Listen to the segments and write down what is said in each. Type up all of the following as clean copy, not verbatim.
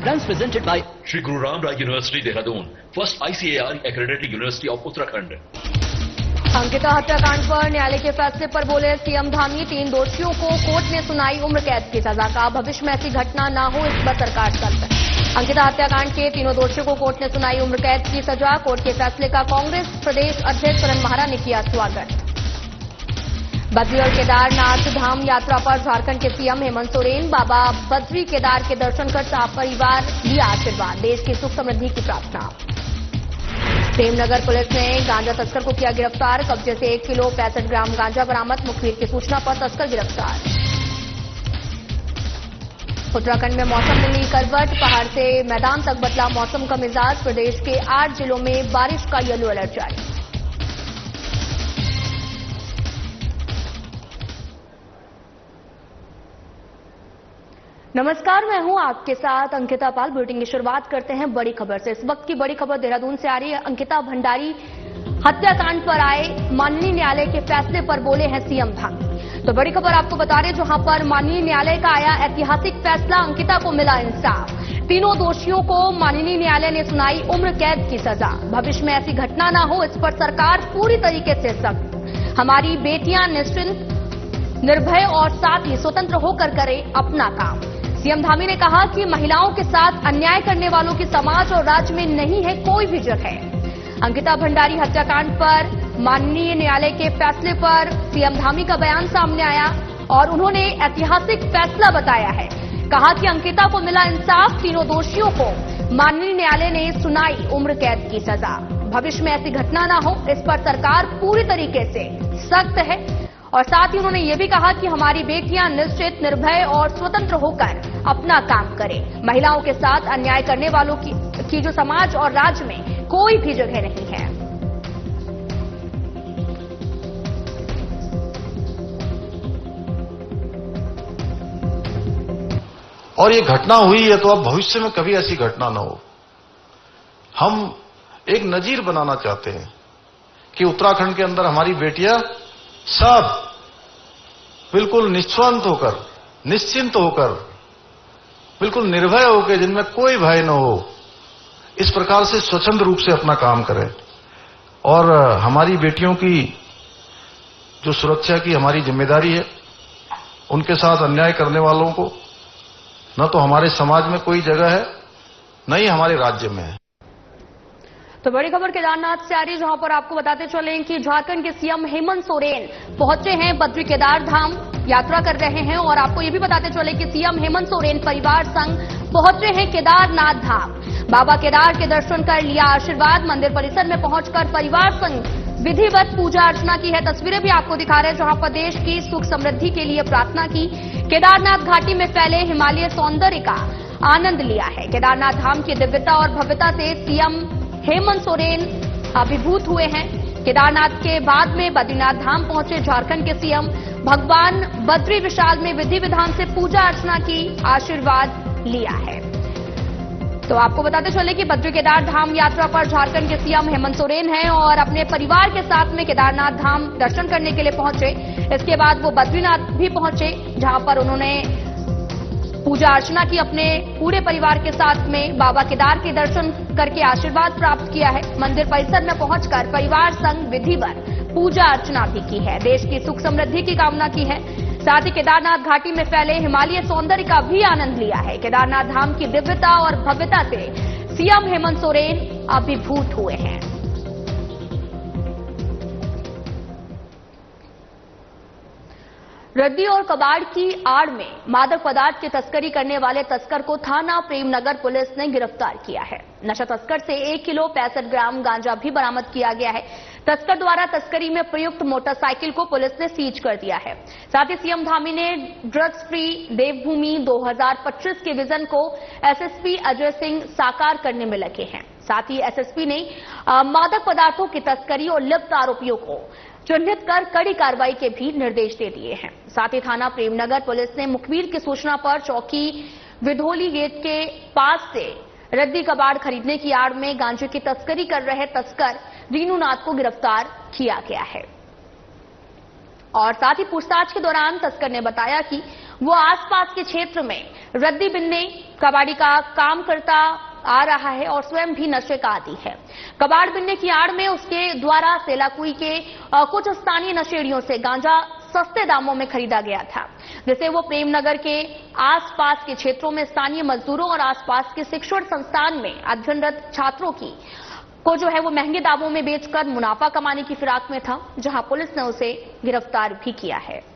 Programs presented by Shri Guru Ram Rai University, Dehradun, first ICAR accredited university of Uttarakhand. Ankita हत्याकांड पर न्यायालय के फैसले पर बोले सीएम धामी। 3 दोषियों को कोर्ट ने सुनाई उम्र कैद की सजा। का भविष्य में ऐसी घटना न हो, इस पर सरकार सख्त है। अंकिता हत्याकांड के 3 दोषियों को कोर्ट ने सुनाई उम्र कैद की सजा। कोर्ट के फैसले का कांग्रेस प्रदेश अध्यक्ष करन महारा ने किया स्वागत। बद्री और केदारनाथ धाम यात्रा पर झारखंड के सीएम हेमंत सोरेन। बाबा बद्री केदार के दर्शन कर परिवार लिया आशीर्वाद। देश की सुख समृद्धि की प्रार्थना। प्रेमनगर पुलिस ने गांजा तस्कर को किया गिरफ्तार। कब्जे से 1 किलो 65 ग्राम गांजा बरामद। मुखबिर की सूचना पर तस्कर गिरफ्तार। उत्तराखंड में मौसम ने ली करवट। पहाड़ से मैदान तक बदला मौसम का मिजाज। प्रदेश के 8 जिलों में बारिश का येलो अलर्ट जारी। नमस्कार, मैं हूं आपके साथ अंकिता पाल। बुलेटिन की शुरुआत करते हैं बड़ी खबर से। इस वक्त की बड़ी खबर देहरादून से आ रही है। अंकिता भंडारी हत्याकांड पर आए माननीय न्यायालय के फैसले पर बोले हैं सीएम धामी। तो बड़ी खबर आपको बता रहे, जहां पर माननीय न्यायालय का आया ऐतिहासिक फैसला। अंकिता को मिला इंसाफ। 3 दोषियों को माननीय न्यायालय ने सुनाई उम्र कैद की सजा। भविष्य में ऐसी घटना न हो, इस पर सरकार पूरी तरीके से सख्त। हमारी बेटियां निश्चिंत, निर्भय और साथ ही स्वतंत्र होकर करें अपना काम। सीएम धामी ने कहा कि महिलाओं के साथ अन्याय करने वालों की समाज और राज्य में नहीं है कोई भी जगह। अंकिता भंडारी हत्याकांड पर माननीय न्यायालय के फैसले पर सीएम धामी का बयान सामने आया और उन्होंने ऐतिहासिक फैसला बताया है। कहा कि अंकिता को मिला इंसाफ। 3 दोषियों को माननीय न्यायालय ने सुनाई उम्र कैद की सजा। भविष्य में ऐसी घटना न हो, इस पर सरकार पूरी तरीके से सख्त है। और साथ ही उन्होंने ये भी कहा कि हमारी बेटियां निश्चित, निर्भय और स्वतंत्र होकर अपना काम करें। महिलाओं के साथ अन्याय करने वालों की जो समाज और राज्य में कोई भी जगह नहीं है। और ये घटना हुई है तो अब भविष्य में कभी ऐसी घटना न हो। हम एक नजीर बनाना चाहते हैं कि उत्तराखंड के अंदर हमारी बेटियां सब बिल्कुल निस्वार्थ होकर, निश्चिंत होकर, बिल्कुल निर्भय होकर, जिनमें कोई भय न हो, इस प्रकार से स्वतंत्र रूप से अपना काम करें। और हमारी बेटियों की जो सुरक्षा की हमारी जिम्मेदारी है, उनके साथ अन्याय करने वालों को न तो हमारे समाज में कोई जगह है, न ही हमारे राज्य में है। तो बड़ी खबर केदारनाथ से आ रही है, जहां पर आपको बताते चलें कि झारखंड के सीएम हेमंत सोरेन पहुंचे हैं। बद्री केदार धाम यात्रा कर रहे हैं। और आपको ये भी बताते चले कि सीएम हेमंत सोरेन परिवार संग पहुंचे हैं केदारनाथ धाम। बाबा केदार के दर्शन कर लिया आशीर्वाद। मंदिर परिसर में पहुंचकर परिवार संग विधिवत पूजा अर्चना की है। तस्वीरें भी आपको दिखा रहे हैं, जहां पर देश की सुख समृद्धि के लिए प्रार्थना की। केदारनाथ घाटी में फैले हिमालय सौंदर्य का आनंद लिया है। केदारनाथ धाम की दिव्यता और भव्यता से सीएम हेमंत सोरेन अभिभूत हुए हैं। केदारनाथ के बाद में बद्रीनाथ धाम पहुंचे झारखंड के सीएम। भगवान बद्री विशाल में विधि विधान से पूजा अर्चना की, आशीर्वाद लिया है। तो आपको बताते चले कि बद्री केदार धाम यात्रा पर झारखंड के सीएम हेमंत सोरेन हैं और अपने परिवार के साथ में केदारनाथ धाम दर्शन करने के लिए पहुंचे। इसके बाद वो बद्रीनाथ भी पहुंचे, जहां पर उन्होंने पूजा अर्चना की अपने पूरे परिवार के साथ में। बाबा केदार के दर्शन करके आशीर्वाद प्राप्त किया है। मंदिर परिसर में पहुंचकर परिवार संग विधिवत पूजा अर्चना भी की है। देश की सुख समृद्धि की कामना की है। साथ ही केदारनाथ घाटी में फैले हिमालय सौंदर्य का भी आनंद लिया है। केदारनाथ धाम की दिव्यता और भव्यता से सीएम हेमंत सोरेन अभिभूत हुए हैं। रद्दी और कबाड़ की आड़ में मादक पदार्थ की तस्करी करने वाले तस्कर को थाना प्रेमनगर पुलिस ने गिरफ्तार किया है। नशा तस्कर से 1 किलो 65 ग्राम गांजा भी बरामद किया गया है। तस्कर द्वारा तस्करी में प्रयुक्त मोटरसाइकिल को पुलिस ने सीज कर दिया है। साथ ही सीएम धामी ने ड्रग्स फ्री देवभूमि 2025 के विजन को एसएसपी अजय सिंह साकार करने में लगे हैं। साथ ही एसएसपी ने मादक पदार्थों की तस्करी और लिप्त आरोपियों को चिन्हित कर कड़ी कार्रवाई के भी निर्देश दे दिए हैं। साथ ही थाना प्रेमनगर पुलिस ने मुखबिर की सूचना पर चौकी विधोली गेट के पास से रद्दी कबाड़ खरीदने की आड़ में गांजे की तस्करी कर रहे तस्कर रीनूनाथ को गिरफ्तार किया गया है। और साथ ही पूछताछ के दौरान तस्कर ने बताया कि वो आसपास के क्षेत्र में रद्दी बिनने कबाड़ी का काम करता आ रहा है और स्वयं भी नशे का आदी है। कबाड़ बिनने की आड़ में उसके द्वारा सेलाकुई के कुछ स्थानीय नशेड़ियों से गांजा सस्ते दामों में खरीदा गया था, जिसे वो प्रेमनगर के आसपास के क्षेत्रों में स्थानीय मजदूरों और आसपास के शिक्षण संस्थान में अध्ययनरत छात्रों को जो है वो महंगे दामों में बेचकर मुनाफा कमाने की फिराक में था, जहां पुलिस ने उसे गिरफ्तार भी किया है।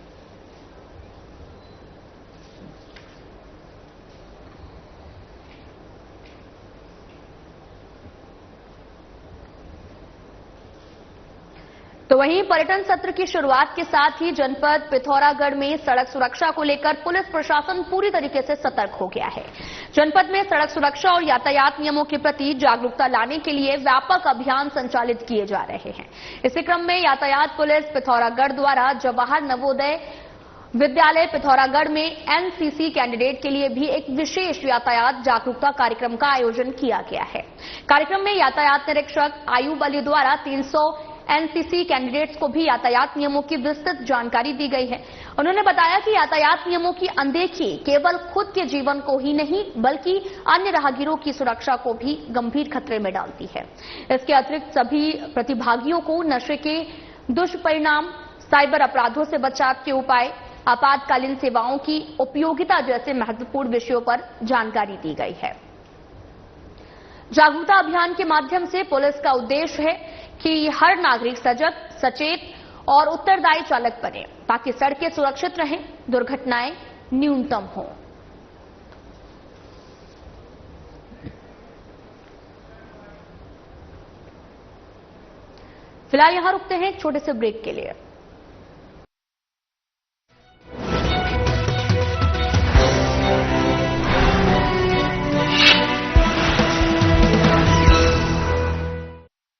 तो वहीं पर्यटन सत्र की शुरुआत के साथ ही जनपद पिथौरागढ़ में सड़क सुरक्षा को लेकर पुलिस प्रशासन पूरी तरीके से सतर्क हो गया है। जनपद में सड़क सुरक्षा और यातायात नियमों के प्रति जागरूकता लाने के लिए व्यापक अभियान संचालित किए जा रहे हैं। इसी क्रम में यातायात पुलिस पिथौरागढ़ द्वारा जवाहर नवोदय विद्यालय पिथौरागढ़ में एनसीसी कैंडिडेट के लिए भी एक विशेष यातायात जागरूकता कार्यक्रम का आयोजन किया गया है। कार्यक्रम में यातायात निरीक्षक आयुब अली द्वारा 300 एनसीसी कैंडिडेट्स को भी यातायात नियमों की विस्तृत जानकारी दी गई है। उन्होंने बताया कि यातायात नियमों की अनदेखी केवल खुद के जीवन को ही नहीं बल्कि अन्य राहगीरों की सुरक्षा को भी गंभीर खतरे में डालती है। इसके अतिरिक्त सभी प्रतिभागियों को नशे के दुष्परिणाम, साइबर अपराधों से बचाव के उपाय, आपातकालीन सेवाओं की उपयोगिता जैसे महत्वपूर्ण विषयों पर जानकारी दी गई है। जागरूकता अभियान के माध्यम से पुलिस का उद्देश्य है कि हर नागरिक सजग, सचेत और उत्तरदायी चालक बने ताकि सड़कें सुरक्षित रहें, दुर्घटनाएं न्यूनतम हों। फिलहाल यहां रुकते हैं एक छोटे से ब्रेक के लिए।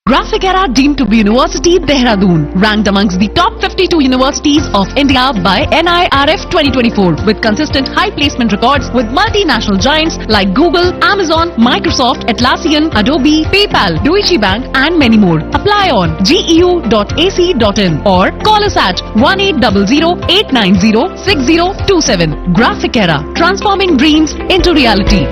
Graphic Era deemed to be University Dehradun, ranked amongst the top 52 universities of India by NIRF 2024 with consistent high placement records with multinational giants like Google, Amazon, Microsoft, Atlassian, Adobe, PayPal, Deutsche Bank and many more. Apply on geu.ac.in or call us at 1800-890-6027. Graphic Era, transforming dreams into reality.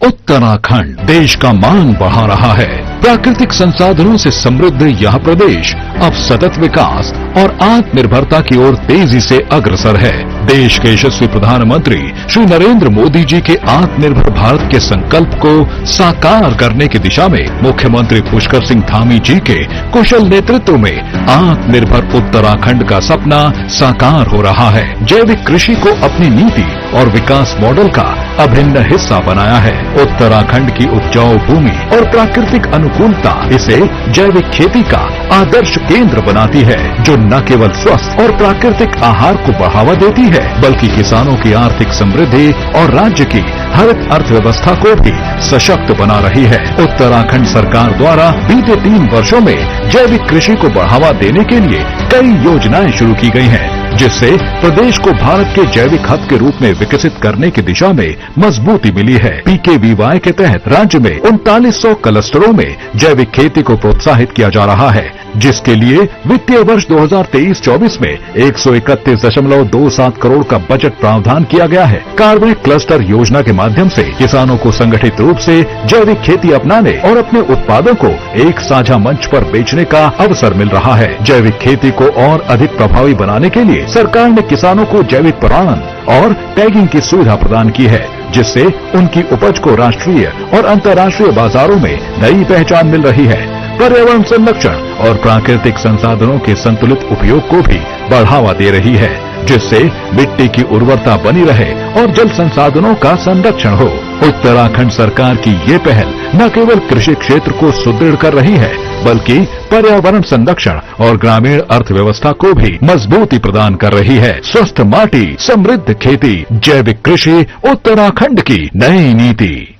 Uttarakhand देश का मान बढ़ा रहा है। प्राकृतिक संसाधनों से समृद्ध यह प्रदेश अब सतत विकास और आत्मनिर्भरता की ओर तेजी से अग्रसर है। देश के यशस्वी प्रधानमंत्री श्री नरेंद्र मोदी जी के आत्मनिर्भर भारत के संकल्प को साकार करने की दिशा में मुख्यमंत्री पुष्कर सिंह धामी जी के कुशल नेतृत्व में आत्मनिर्भर उत्तराखंड का सपना साकार हो रहा है। जैविक कृषि को अपनी नीति और विकास मॉडल का अभिन्न हिस्सा बनाया है। उत्तराखंड की उपजाऊ भूमि और प्राकृतिक अनुकूलता इसे जैविक खेती का आदर्श केंद्र बनाती है, जो न केवल स्वस्थ और प्राकृतिक आहार को बढ़ावा देती है बल्कि किसानों की आर्थिक समृद्धि और राज्य की हरित अर्थव्यवस्था को भी सशक्त बना रही है। उत्तराखंड सरकार द्वारा बीते 3 वर्षों में जैविक कृषि को बढ़ावा देने के लिए कई योजनाएं शुरू की गई हैं, जिससे प्रदेश को भारत के जैविक हब के रूप में विकसित करने की दिशा में मजबूती मिली है। PKVY के तहत राज्य में 3900 क्लस्टरों में जैविक खेती को प्रोत्साहित किया जा रहा है, जिसके लिए वित्तीय वर्ष 2023-24 में 131.27 करोड़ का बजट प्रावधान किया गया है। कार्बनिक क्लस्टर योजना के माध्यम से किसानों को संगठित रूप से जैविक खेती अपनाने और अपने उत्पादों को एक साझा मंच पर बेचने का अवसर मिल रहा है। जैविक खेती को और अधिक प्रभावी बनाने के लिए सरकार ने किसानों को जैविक प्रमाणन और टैगिंग की सुविधा प्रदान की है, जिससे उनकी उपज को राष्ट्रीय और अंतर्राष्ट्रीय बाजारों में नई पहचान मिल रही है। पर्यावरण संरक्षण और प्राकृतिक संसाधनों के संतुलित उपयोग को भी बढ़ावा दे रही है, जिससे मिट्टी की उर्वरता बनी रहे और जल संसाधनों का संरक्षण हो। उत्तराखंड सरकार की ये पहल न केवल कृषि क्षेत्र को सुदृढ़ कर रही है बल्कि पर्यावरण संरक्षण और ग्रामीण अर्थव्यवस्था को भी मजबूती प्रदान कर रही है। स्वस्थ माटी, समृद्ध खेती, जैविक कृषि, उत्तराखंड की नई नीति।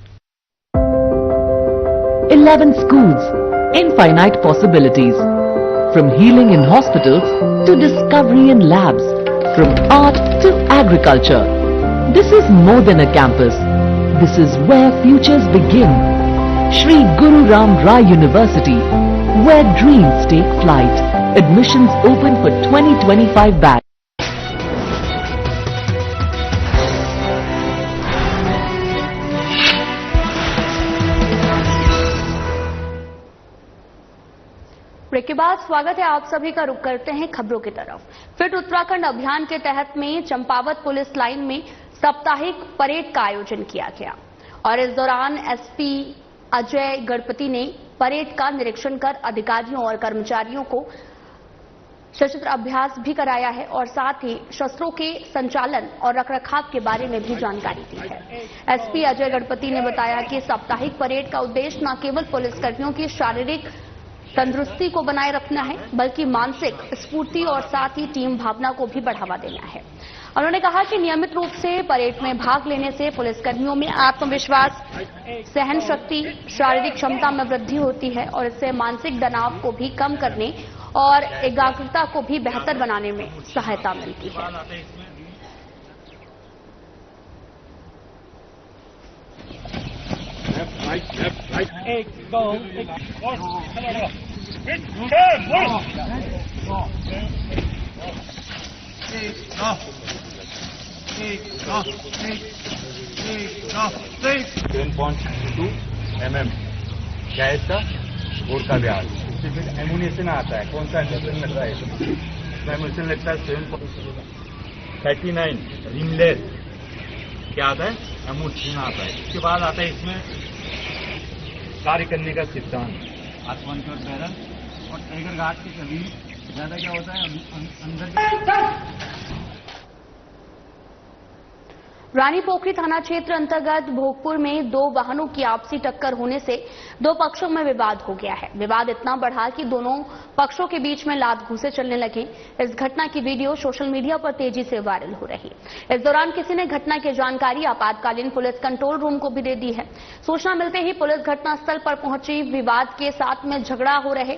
11 schools, infinite possibilities. From healing in hospitals to discovery in labs, from art to agriculture. This is more than a campus. This is where futures begin. Shri Guru Ram Rai University, where dreams take flight. Admissions open for 2025 batch. Break के बाद स्वागत है आप सभी का। रुक करते हैं खबरों की तरफ। फिट उत्तराखंड अभियान के तहत में चंपावत पुलिस लाइन में साप्ताहिक परेड का आयोजन किया गया और इस दौरान एसपी अजय गणपति ने परेड का निरीक्षण कर अधिकारियों और कर्मचारियों को सशस्त्र अभ्यास भी कराया है और साथ ही शस्त्रों के संचालन और रखरखाव के बारे में भी जानकारी दी है। एसपी अजय गणपति ने बताया कि साप्ताहिक परेड का उद्देश्य न केवल पुलिसकर्मियों की शारीरिक तंदुरुस्ती को बनाए रखना है बल्कि मानसिक स्फूर्ति और साथ ही टीम भावना को भी बढ़ावा देना है। उन्होंने कहा कि नियमित रूप से परेड में भाग लेने से पुलिसकर्मियों में आत्मविश्वास, सहन शक्ति, शारीरिक क्षमता में वृद्धि होती है और इससे मानसिक तनाव को भी कम करने और एकाग्रता को भी बेहतर बनाने में सहायता मिलती है। क्या है इसका गोर का व्यास, इससे फिर एमुनेशन आता है। कौन सा एमुनेशन लगता है इसमें? एमुनेशन लगता है 739 रिमलेस। क्या आता है? एमुनेशन आता है। इसके बाद आता है इसमें कार्य करने का सिद्धांत, आत्मन और बैरल और टाइगर घाट के कभी ज्यादा क्या होता है अंदर। रानी पोखरी थाना क्षेत्र अंतर्गत भोगपुर में दो वाहनों की आपसी टक्कर होने से दो पक्षों में विवाद हो गया है। विवाद इतना बढ़ा कि दोनों पक्षों के बीच में लात घूंसे चलने लगे। इस घटना की वीडियो सोशल मीडिया पर तेजी से वायरल हो रही। इस दौरान किसी ने घटना की जानकारी आपातकालीन पुलिस कंट्रोल रूम को भी दे दी है। सूचना मिलते ही पुलिस घटनास्थल पर पहुंची। विवाद के साथ में झगड़ा हो रहे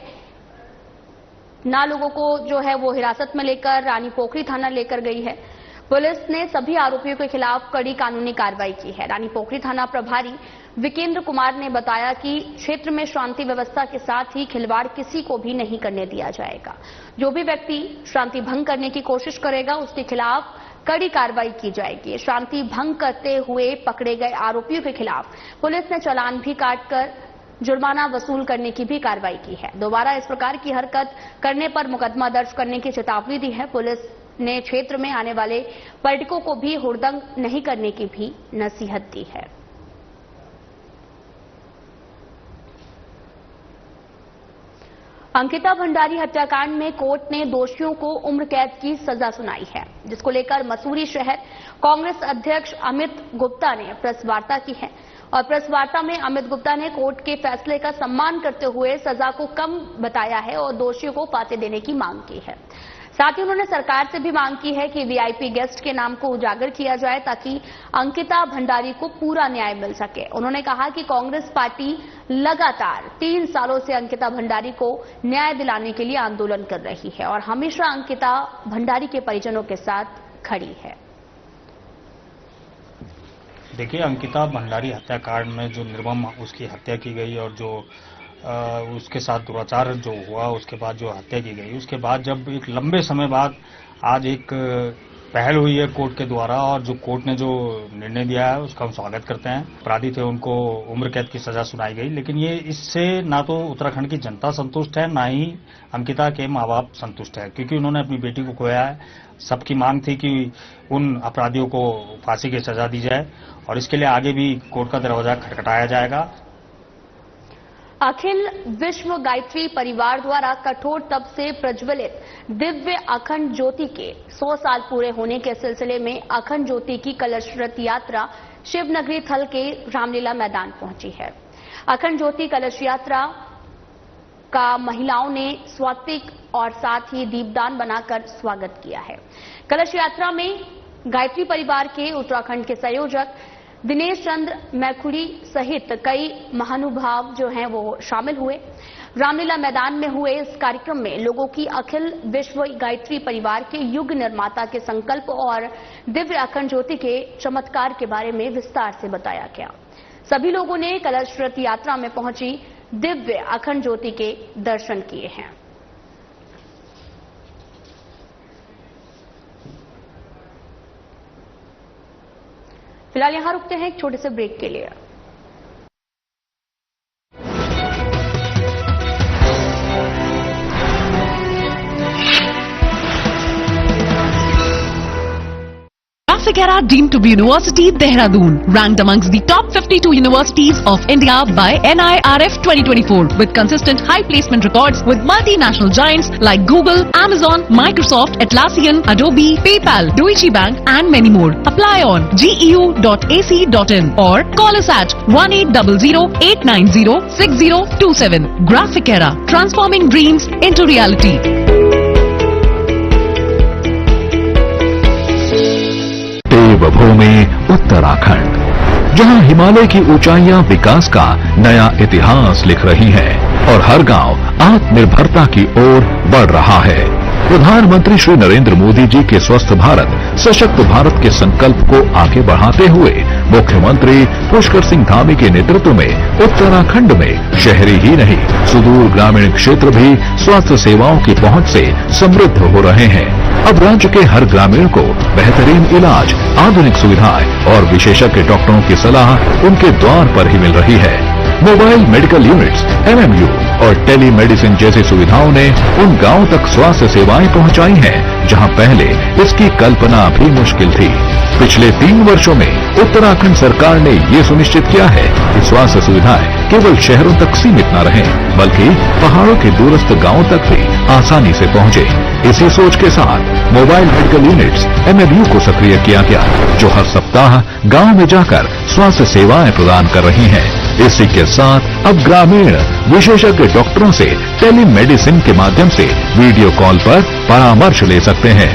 ना लोगों को जो है वो हिरासत में लेकर रानी पोखरी थाना लेकर गई है। पुलिस ने सभी आरोपियों के खिलाफ कड़ी कानूनी कार्रवाई की है। रानी पोखरी थाना प्रभारी विकेंद्र कुमार ने बताया कि क्षेत्र में शांति व्यवस्था के साथ ही खिलवाड़ किसी को भी नहीं करने दिया जाएगा। जो भी व्यक्ति शांति भंग करने की कोशिश करेगा उसके खिलाफ कड़ी कार्रवाई की जाएगी। शांति भंग करते हुए पकड़े गए आरोपियों के खिलाफ पुलिस ने चालान भी काटकर जुर्माना वसूल करने की भी कार्रवाई की है। दोबारा इस प्रकार की हरकत करने पर मुकदमा दर्ज करने की चेतावनी दी है। पुलिस ने क्षेत्र में आने वाले पर्यटकों को भी हुड़दंग नहीं करने की भी नसीहत दी है। अंकिता भंडारी हत्याकांड में कोर्ट ने दोषियों को उम्र कैद की सजा सुनाई है, जिसको लेकर मसूरी शहर कांग्रेस अध्यक्ष अमित गुप्ता ने प्रेस वार्ता की है और प्रेस वार्ता में अमित गुप्ता ने कोर्ट के फैसले का सम्मान करते हुए सजा को कम बताया है और दोषियों को फांसी देने की मांग की है। साथ ही उन्होंने सरकार से भी मांग की है कि वीआईपी गेस्ट के नाम को उजागर किया जाए ताकि अंकिता भंडारी को पूरा न्याय मिल सके। उन्होंने कहा कि कांग्रेस पार्टी लगातार 3 सालों से अंकिता भंडारी को न्याय दिलाने के लिए आंदोलन कर रही है और हमेशा अंकिता भंडारी के परिजनों के साथ खड़ी है। देखिए, अंकिता भंडारी हत्याकांड में जो निर्मम उसकी हत्या की गई और जो उसके साथ दुराचार जो हुआ, उसके बाद जो हत्या की गई, उसके बाद जब एक लंबे समय बाद आज एक पहल हुई है कोर्ट के द्वारा और जो कोर्ट ने जो निर्णय दिया है उसका हम स्वागत करते हैं। अपराधी थे उनको उम्र कैद की सजा सुनाई गई, लेकिन ये इससे ना तो उत्तराखंड की जनता संतुष्ट है ना ही अंकिता के माँ बाप संतुष्ट है, क्योंकि उन्होंने अपनी बेटी को खोया है। सबकी मांग थी कि उन अपराधियों को फांसी की सजा दी जाए और इसके लिए आगे भी कोर्ट का दरवाजा खटखटाया जाएगा। अखिल विश्व गायत्री परिवार द्वारा कठोर तप से प्रज्वलित दिव्य अखंड ज्योति के 100 साल पूरे होने के सिलसिले में अखंड ज्योति की कलश रथ यात्रा शिवनगरी थल के रामलीला मैदान पहुंची है। अखंड ज्योति कलश यात्रा का महिलाओं ने स्वात्विक और साथ ही दीपदान बनाकर स्वागत किया है। कलश यात्रा में गायत्री परिवार के उत्तराखंड के संयोजक दिनेश चंद्र मैखुड़ी सहित कई महानुभाव जो हैं वो शामिल हुए। रामलीला मैदान में हुए इस कार्यक्रम में लोगों की अखिल विश्व गायत्री परिवार के युग निर्माता के संकल्प और दिव्य अखंड ज्योति के चमत्कार के बारे में विस्तार से बताया गया। सभी लोगों ने कलश रथ यात्रा में पहुंची दिव्य अखंड ज्योति के दर्शन किए हैं। फिलहाल यहां रुकते हैं एक छोटे से ब्रेक के लिए। Traffic deemed to be University Dehradun, ranked amongst the top 52 universities of India by NIRF 2024 with consistent high placement records with multinational giants like Google, Amazon, Microsoft, Atlassian, Adobe, PayPal, Deutsche Bank and many more. Apply on geu.ac.in or call us at 1800-890-6027. Graphic Era, transforming dreams into reality. देवभूमि उत्तराखंड, जहां हिमालय की ऊंचाइयां विकास का नया इतिहास लिख रही हैं और हर गांव आत्मनिर्भरता की ओर बढ़ रहा है। प्रधानमंत्री श्री नरेंद्र मोदी जी के स्वस्थ भारत, सशक्त भारत के संकल्प को आगे बढ़ाते हुए मुख्यमंत्री पुष्कर सिंह धामी के नेतृत्व में उत्तराखंड में शहरी ही नहीं सुदूर ग्रामीण क्षेत्र भी स्वास्थ्य सेवाओं की पहुंच से समृद्ध हो रहे हैं। अब राज्य के हर ग्रामीण को बेहतरीन इलाज, आधुनिक सुविधाएं और विशेषज्ञ डॉक्टरों की सलाह उनके द्वार पर ही मिल रही है। मोबाइल मेडिकल यूनिट्स, MMU और टेलीमेडिसिन जैसी सुविधाओं ने उन गांवों तक स्वास्थ्य सेवाएं पहुंचाई हैं जहां पहले इसकी कल्पना भी मुश्किल थी। पिछले 3 वर्षों में उत्तराखंड सरकार ने ये सुनिश्चित किया है कि स्वास्थ्य सुविधाएं केवल शहरों तक सीमित न रहें, बल्कि पहाड़ों के दूरस्थ गांवों तक भी आसानी से पहुंचे। इसी सोच के साथ मोबाइल मेडिकल यूनिट्स, MMU को सक्रिय किया गया, जो हर सप्ताह गांव में जाकर स्वास्थ्य सेवाएं प्रदान कर रही हैं। इसी के साथ अब ग्रामीण विशेषज्ञ डॉक्टरों से टेलीमेडिसिन के माध्यम से वीडियो कॉल पर परामर्श ले सकते हैं।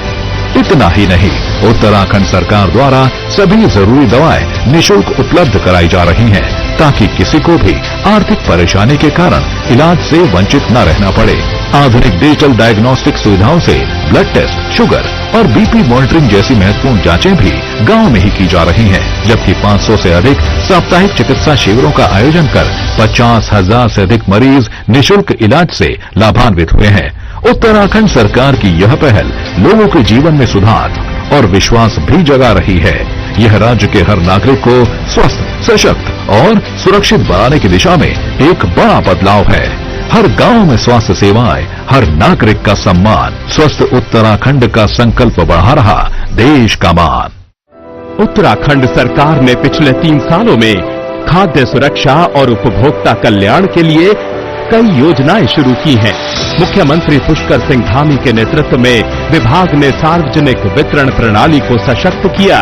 इतना ही नहीं, उत्तराखंड सरकार द्वारा सभी जरूरी दवाएं निःशुल्क उपलब्ध कराई जा रही हैं, ताकि किसी को भी आर्थिक परेशानी के कारण इलाज से वंचित न रहना पड़े। आधुनिक डिजिटल डायग्नोस्टिक सुविधाओं से ब्लड टेस्ट, शुगर और BP मॉनिटरिंग जैसी महत्वपूर्ण जांचें भी गांव में ही की जा रही हैं, जबकि 500 से अधिक साप्ताहिक चिकित्सा शिविरों का आयोजन कर 50,000 से अधिक मरीज निःशुल्क इलाज से लाभान्वित हुए हैं। उत्तराखंड सरकार की यह पहल लोगों के जीवन में सुधार और विश्वास भी जगा रही है। यह राज्य के हर नागरिक को स्वस्थ, सशक्त और सुरक्षित बनाने की दिशा में एक बड़ा बदलाव है। हर गांव में स्वास्थ्य सेवाएं, हर नागरिक का सम्मान, स्वस्थ उत्तराखंड का संकल्प बढ़ा रहा देश का मान। उत्तराखंड सरकार ने पिछले 3 सालों में खाद्य सुरक्षा और उपभोक्ता कल्याण के लिए कई योजनाएं शुरू की हैं। मुख्यमंत्री पुष्कर सिंह धामी के नेतृत्व में विभाग ने सार्वजनिक वितरण प्रणाली को सशक्त किया,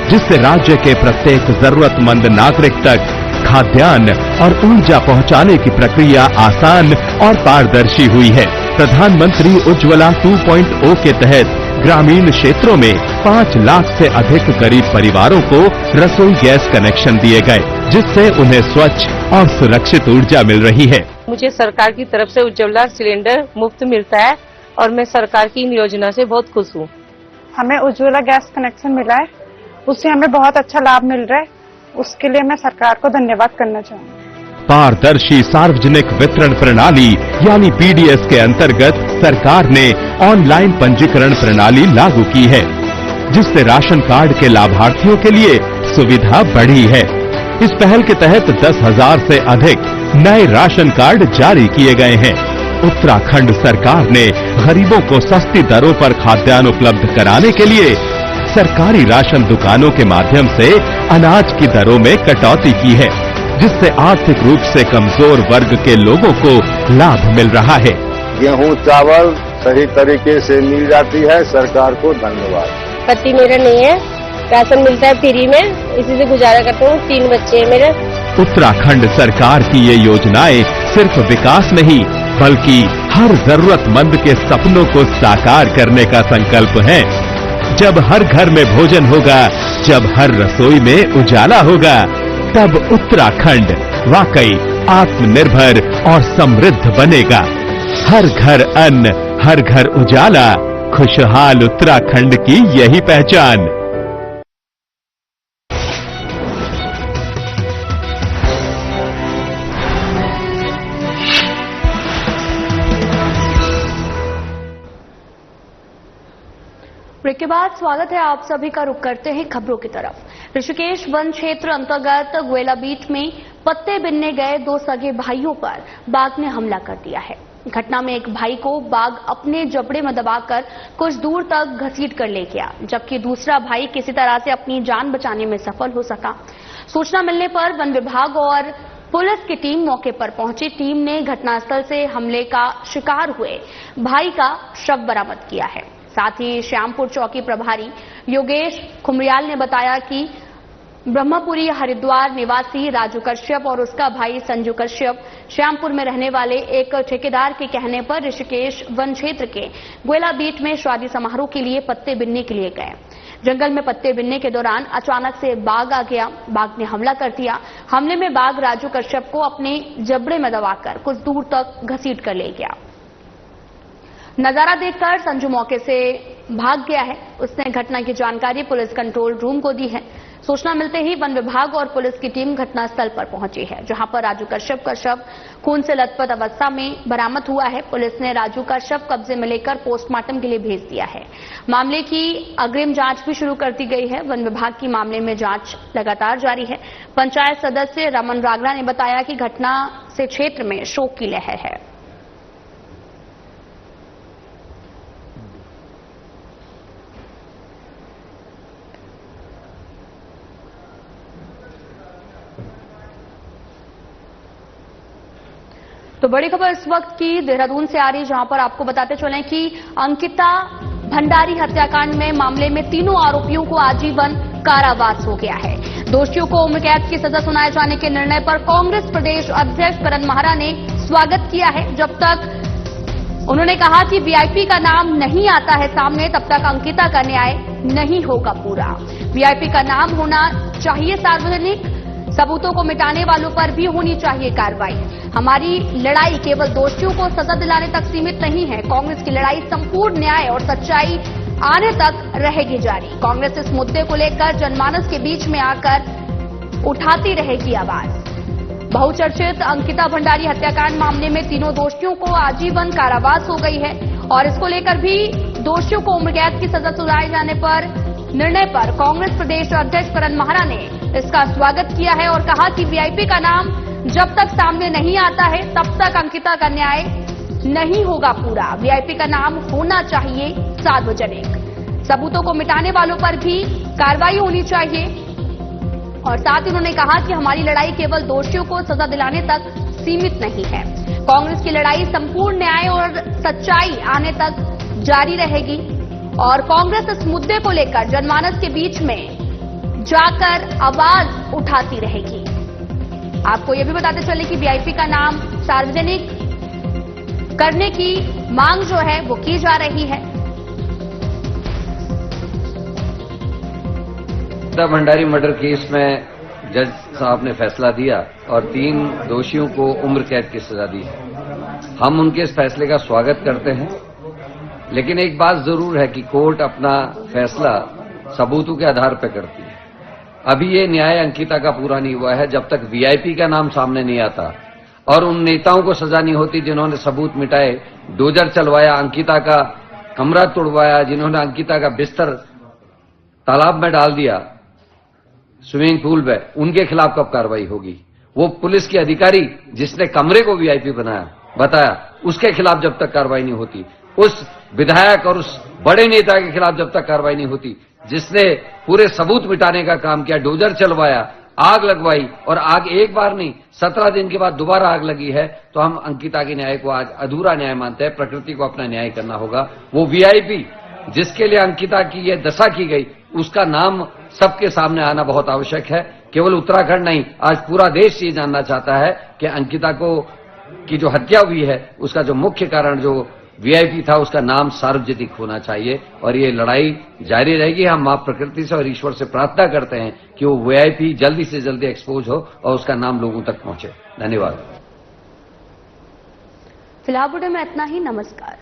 जिससे राज्य के प्रत्येक जरूरतमंद नागरिक तक खाद्यान्न और ऊर्जा पहुंचाने की प्रक्रिया आसान और पारदर्शी हुई है। प्रधानमंत्री उज्ज्वला 2.0 के तहत ग्रामीण क्षेत्रों में 5 लाख से अधिक गरीब परिवारों को रसोई गैस कनेक्शन दिए गए, जिससे उन्हें स्वच्छ और सुरक्षित ऊर्जा मिल रही है। मुझे सरकार की तरफ से उज्ज्वला सिलेंडर मुफ्त मिलता है और मैं सरकार की इन योजना से बहुत खुश हूँ। हमें उज्ज्वला गैस कनेक्शन मिला है, उससे हमें बहुत अच्छा लाभ मिल रहा है, उसके लिए मैं सरकार को धन्यवाद करना चाहूँगी। पारदर्शी सार्वजनिक वितरण प्रणाली यानी PDS के अंतर्गत सरकार ने ऑनलाइन पंजीकरण प्रणाली लागू की है, जिससे राशन कार्ड के लाभार्थियों के लिए सुविधा बढ़ी है। इस पहल के तहत 10,000 से अधिक नए राशन कार्ड जारी किए गए हैं। उत्तराखंड सरकार ने गरीबों को सस्ती दरों पर खाद्यान्न उपलब्ध कराने के लिए सरकारी राशन दुकानों के माध्यम से अनाज की दरों में कटौती की है, जिससे आर्थिक रूप से कमजोर वर्ग के लोगों को लाभ मिल रहा है। गेहूं चावल सही तरीके से मिल जाती है, सरकार को धन्यवाद। पति मेरा नहीं है, राशन मिलता है फ्री में, इसी से गुजारा करता हूँ। 3 बच्चे हैं मेरे। उत्तराखंड सरकार की ये योजनाएं सिर्फ विकास नहीं, बल्कि हर जरूरतमंद के सपनों को साकार करने का संकल्प है। जब हर घर में भोजन होगा, जब हर रसोई में उजाला होगा, तब उत्तराखंड वाकई आत्मनिर्भर और समृद्ध बनेगा। हर घर अन्न, हर घर उजाला, खुशहाल उत्तराखंड की यही पहचान। ब्रेक के बाद स्वागत है आप सभी का। रुक करते हैं खबरों की तरफ। ऋषिकेश वन क्षेत्र अंतर्गत गोयला बीट में पत्ते बिनने गए 2 सगे भाइयों पर बाघ ने हमला कर दिया है। घटना में एक भाई को बाघ अपने जबड़े में दबाकर कुछ दूर तक घसीट कर ले गया, जबकि दूसरा भाई किसी तरह से अपनी जान बचाने में सफल हो सका। सूचना मिलने पर वन विभाग और पुलिस की टीम मौके पर पहुंची। टीम ने घटनास्थल से हमले का शिकार हुए भाई का शव बरामद किया है। साथ ही श्यामपुर चौकी प्रभारी योगेश खुमरियाल ने बताया कि ब्रह्मपुरी हरिद्वार निवासी राजू कश्यप और उसका भाई संजू कश्यप श्यामपुर में रहने वाले एक ठेकेदार के कहने पर ऋषिकेश वन क्षेत्र के गोयला बीट में शादी समारोह के लिए पत्ते बिनने के लिए गए। जंगल में पत्ते बिनने के दौरान अचानक से बाघ आ गया। बाघ ने हमला कर दिया। हमले में बाघ राजू कश्यप को अपने जबड़े में दबाकर कुछ दूर तक घसीट कर ले गया। नजारा देखकर संजू मौके से भाग गया है। उसने घटना की जानकारी पुलिस कंट्रोल रूम को दी है। सूचना मिलते ही वन विभाग और पुलिस की टीम घटनास्थल पर पहुंची है, जहां पर राजू कश्यप का शव खून से लथपथ अवस्था में बरामद हुआ है। पुलिस ने राजू का शव कब्जे में लेकर पोस्टमार्टम के लिए भेज दिया है। मामले की अग्रिम जांच भी शुरू कर दी गई है। वन विभाग की मामले में जांच लगातार जारी है। पंचायत सदस्य रमन रागड़ा ने बताया कि घटना से क्षेत्र में शोक की लहर है। तो बड़ी खबर इस वक्त की देहरादून से आ रही, जहां पर आपको बताते चलें कि अंकिता भंडारी हत्याकांड में मामले में तीनों आरोपियों को आजीवन कारावास हो गया है। दोषियों को उम्र कैद की सजा सुनाए जाने के निर्णय पर कांग्रेस प्रदेश अध्यक्ष करण माहरा ने स्वागत किया है। जब तक उन्होंने कहा कि वीआईपी का नाम नहीं आता है सामने, तब तक अंकिता का न्याय नहीं होगा पूरा। वीआईपी का नाम होना चाहिए सार्वजनिक, सबूतों को मिटाने वालों पर भी होनी चाहिए कार्रवाई। हमारी लड़ाई केवल दोषियों को सजा दिलाने तक सीमित नहीं है। कांग्रेस की लड़ाई संपूर्ण न्याय और सच्चाई आने तक रहेगी जारी। कांग्रेस इस मुद्दे को लेकर जनमानस के बीच में आकर उठाती रहेगी आवाज। बहुचर्चित अंकिता भंडारी हत्याकांड मामले में तीनों दोषियों को आजीवन कारावास हो गई है और इसको लेकर भी दोषियों को उम्र कैद की सजा सुनाए जाने पर निर्णय पर कांग्रेस प्रदेश अध्यक्ष करण माहरा ने इसका स्वागत किया है और कहा कि वीआईपी का नाम जब तक सामने नहीं आता है तब तक अंकिता का न्याय नहीं होगा पूरा। वीआईपी का नाम होना चाहिए सार्वजनिक, सबूतों को मिटाने वालों पर भी कार्रवाई होनी चाहिए। और साथ ही उन्होंने कहा कि हमारी लड़ाई केवल दोषियों को सजा दिलाने तक सीमित नहीं है। कांग्रेस की लड़ाई संपूर्ण न्याय और सच्चाई आने तक जारी रहेगी और कांग्रेस इस मुद्दे को लेकर जनमानस के बीच में जाकर आवाज उठाती रहेगी। आपको यह भी बताते चले कि वीआईपी का नाम सार्वजनिक करने की मांग जो है वो की जा रही है। अंकिता भंडारी मर्डर केस में जज साहब ने फैसला दिया और 3 दोषियों को उम्र कैद की सजा दी है। हम उनके इस फैसले का स्वागत करते हैं, लेकिन एक बात जरूर है कि कोर्ट अपना फैसला सबूतों के आधार पर करती है। अभी ये न्याय अंकिता का पूरा नहीं हुआ है जब तक वीआईपी का नाम सामने नहीं आता और उन नेताओं को सजा नहीं होती जिन्होंने सबूत मिटाए, डोजर चलवाया, अंकिता का कमरा तोड़वाया, जिन्होंने अंकिता का बिस्तर तालाब में डाल दिया, स्विमिंग पूल में, उनके खिलाफ कब कार्रवाई होगी? वो पुलिस के अधिकारी जिसने कमरे को वीआईपी बताया, उसके खिलाफ जब तक कार्रवाई नहीं होती, उस विधायक और उस बड़े नेता के खिलाफ जब तक कार्रवाई नहीं होती जिसने पूरे सबूत मिटाने का काम किया, डोजर चलवाया, आग लगवाई और आग एक बार नहीं 17 दिन के बाद दोबारा आग लगी है, तो हम अंकिता के न्याय को आज अधूरा न्याय मानते हैं। प्रकृति को अपना न्याय करना होगा। वो वीआईपी जिसके लिए अंकिता की ये दशा की गई, उसका नाम सबके सामने आना बहुत आवश्यक है। केवल उत्तराखंड नहीं, आज पूरा देश ये जानना चाहता है कि अंकिता की जो हत्या हुई है उसका जो मुख्य कारण जो वीआईपी था उसका नाम सार्वजनिक होना चाहिए और ये लड़ाई जारी रहेगी। हम मां प्रकृति से और ईश्वर से प्रार्थना करते हैं कि वो वीआईपी जल्दी से जल्दी एक्सपोज हो और उसका नाम लोगों तक पहुंचे। धन्यवाद। फिलहाल बुलेटिन में इतना ही। नमस्कार।